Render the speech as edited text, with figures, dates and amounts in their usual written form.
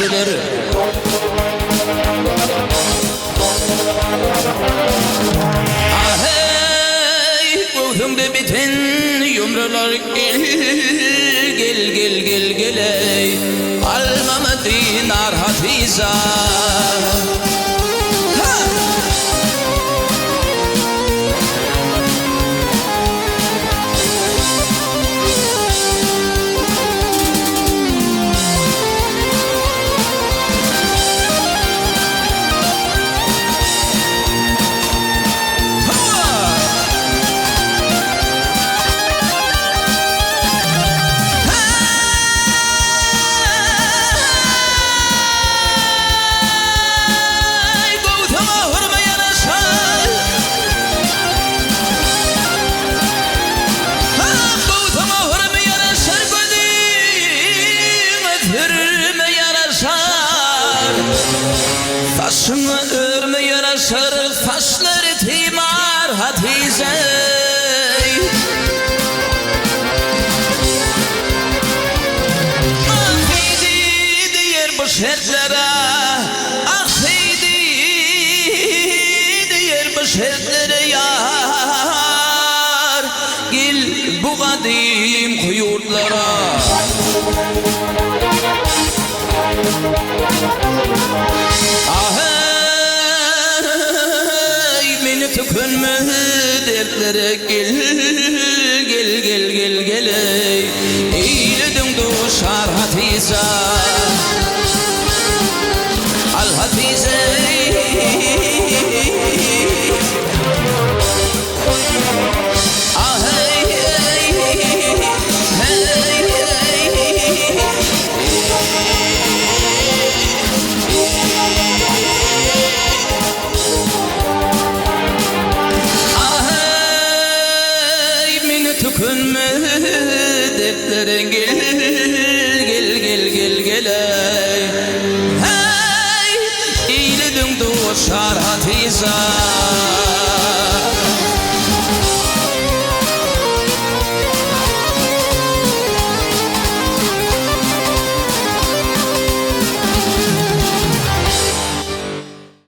şairdir. Ahey gözümde biten yumrular gel gel gel gel gel ey almamı dinar hatiza. Saçını örme yaraşır, saçları timar Hatice. Ahidi diyer bu şerlere, ahidi diyer bu şerlere yar. Gel bu kadim kuyurtlara. Tükünme dertlere gel gel gel gel gel ey eyledin duşar Hatice al Hatice. Tükünme dertlere gel gel gel gel gel ey hey eyledin duşar Hatice.